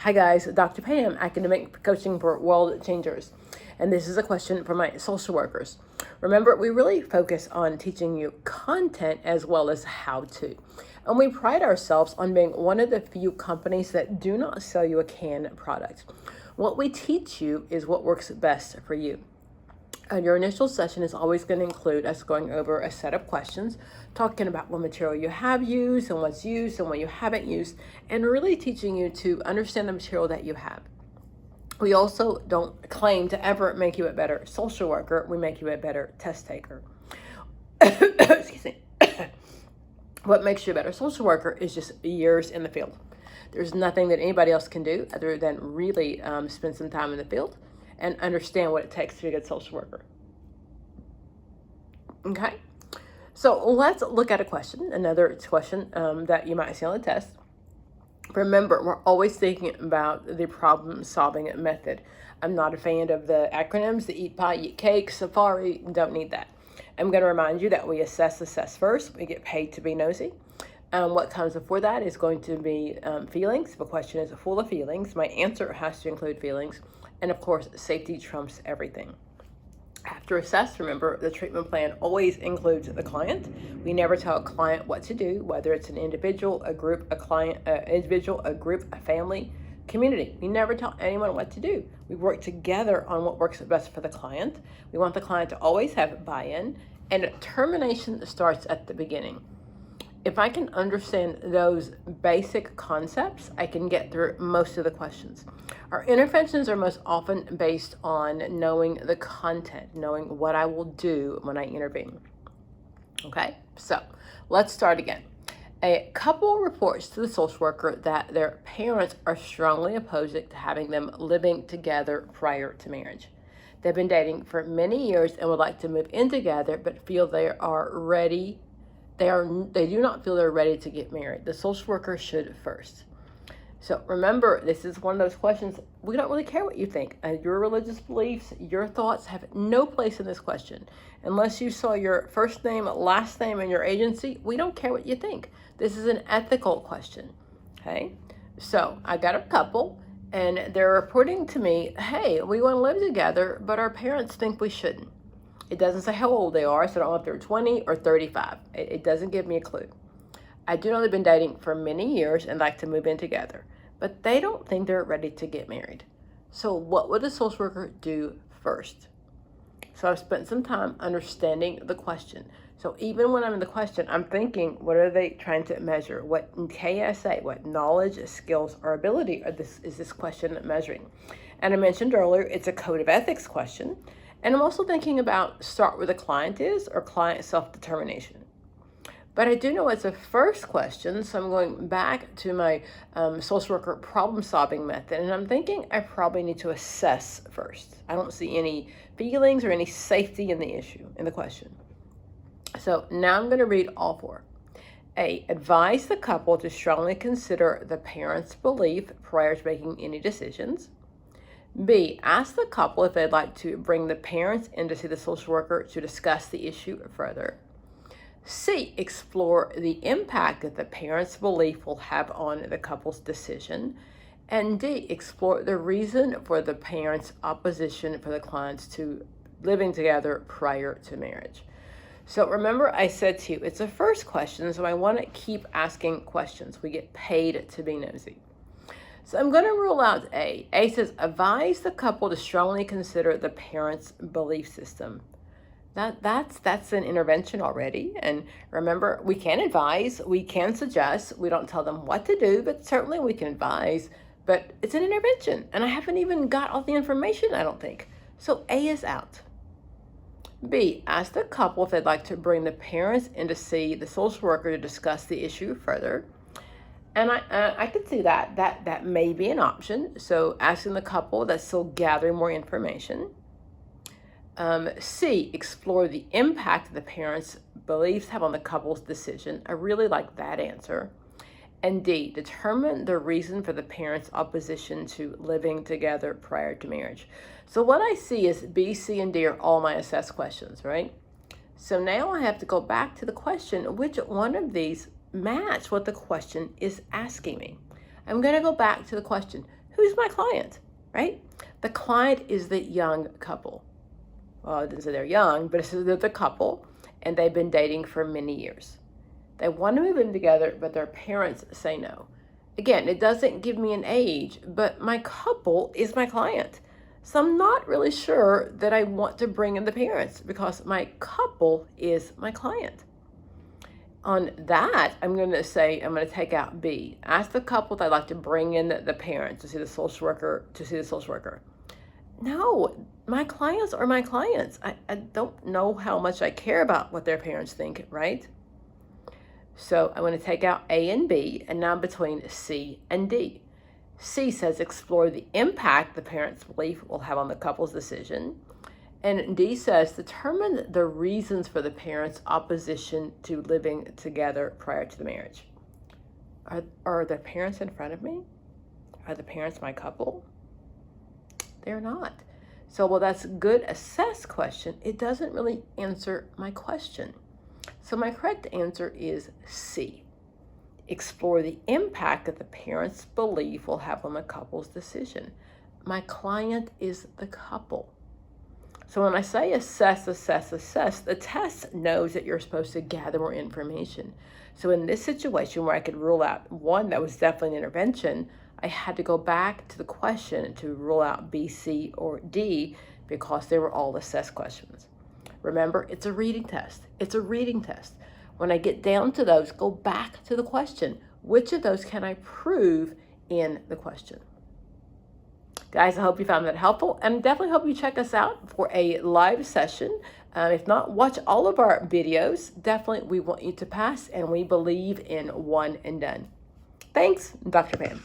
Hi guys, Dr. Pam, Academic Coaching for World Changers. And this is a question for my social workers. Remember, we really focus on teaching you content as well as how to. And we pride ourselves on being one of the few companies that do not sell you a canned product. What we teach you is what works best for you. Your initial session is always going to include us going over a set of questions, talking about what material you have used and what's used and what you haven't used, and really teaching you to understand the material that you have. We also don't claim to ever make you a better social worker. We make you a better test taker. Excuse me. What makes you a better social worker is just years in the field. There's nothing that anybody else can do other than really spend some time in the field and understand what it takes to be a good social worker. Okay, so let's look at a question, another question that you might see on the test. Remember, we're always thinking about the problem-solving method. I'm not a fan of the acronyms, the eat pie, eat cake, safari, don't need that. I'm going to remind you that we assess first. We get paid to be nosy. What comes before that is going to be feelings. If a question is full of feelings, my answer has to include feelings. And of course, safety trumps everything. After assess, remember, the treatment plan always includes the client. We never tell a client what to do, whether it's an individual, a group, a client, a group, a family, community. We never tell anyone what to do. We work together on what works best for the client. We want the client to always have buy-in, and termination starts at the beginning. If I can understand those basic concepts, I can get through most of the questions. Our interventions are most often based on knowing the content, knowing what I will do when I intervene. Okay, so let's start again. A couple reports to the social worker that their parents are strongly opposed to having them living together prior to marriage. They've been dating for many years and would like to move in together, but feel they are ready. They do not feel they're ready to get married. The social worker should first. So remember, this is one of those questions, we don't really care what you think. Your religious beliefs, your thoughts have no place in this question. Unless you saw your first name, last name, and your agency, we don't care what you think. This is an ethical question, okay? So I got a couple, and they're reporting to me, hey, we want to live together, but our parents think we shouldn't. It doesn't say how old they are, so I don't know if they're 20 or 35. It doesn't give me a clue. I do know they've been dating for many years and like to move in together, but they don't think they're ready to get married. So what would the social worker do first? So I've spent some time understanding the question. So even when I'm in the question, I'm thinking, what are they trying to measure? What KSA, what knowledge, skills, or ability is this question measuring? And I mentioned earlier, it's a code of ethics question. And I'm also thinking about start where the client is or client self-determination. But I do know it's a first question, so I'm going back to my social worker problem-solving method, and I'm thinking I probably need to assess first. I don't see any feelings or any safety in the issue, in the question. So now I'm going to read all four. A, advise the couple to strongly consider the parent's belief prior to making any decisions. B, ask the couple if they'd like to bring the parents in to see the social worker to discuss the issue further. C, explore the impact that the parents' belief will have on the couple's decision. And D, explore the reason for the parents' opposition for the clients to living together prior to marriage. So remember, I said to you, it's a first question, so I want to keep asking questions. We get paid to be nosy. So I'm going to rule out A. A says, advise the couple to strongly consider the parents' belief system. That's an intervention already. And remember, we can advise, we can suggest, we don't tell them what to do, but certainly we can advise. But it's an intervention, and I haven't even got all the information, I don't think. So A is out. B, ask the couple if they'd like to bring the parents in to see the social worker to discuss the issue further. And I could see that may be an option. So asking the couple, that's still gathering more information. C, explore the impact the parents' beliefs have on the couple's decision. I really like that answer. And D, determine the reason for the parents' opposition to living together prior to marriage. So what I see is B, C, and D are all my assess questions, right? So now I have to go back to the question, which one of these match what the question is asking me? I'm going to go back to the question. Who's my client, right? The client is the young couple. Well, I didn't say they're young, but it's the couple, and they've been dating for many years. They want to move in together, but their parents say no. Again, it doesn't give me an age, but my couple is my client. So I'm not really sure that I want to bring in the parents because my couple is my client. On that, I'm going to take out B. Ask the couple if I'd like to bring in the parents to see the social worker. No, my clients are my clients. I don't know how much I care about what their parents think, right? So I'm going to take out A and B, and now I'm between C and D. C says explore the impact the parents' belief will have on the couple's decision. And D says determine the reasons for the parents' opposition to living together prior to the marriage. Are the parents in front of me? Are the parents my couple? They're not. So while that's a good assess question, it doesn't really answer my question. So my correct answer is C. Explore the impact that the parents' belief will have on the couple's decision. My client is the couple. So when I say assess, the test knows that you're supposed to gather more information. So in this situation where I could rule out one that was definitely an intervention, I had to go back to the question to rule out B, C, or D because they were all assess questions. Remember, it's a reading test. When I get down to those, go back to the question. Which of those can I prove in the question? Guys, I hope you found that helpful, and definitely hope you check us out for a live session. If not, watch all of our videos. Definitely, we want you to pass, and we believe in one and done. Thanks, Dr. Pam.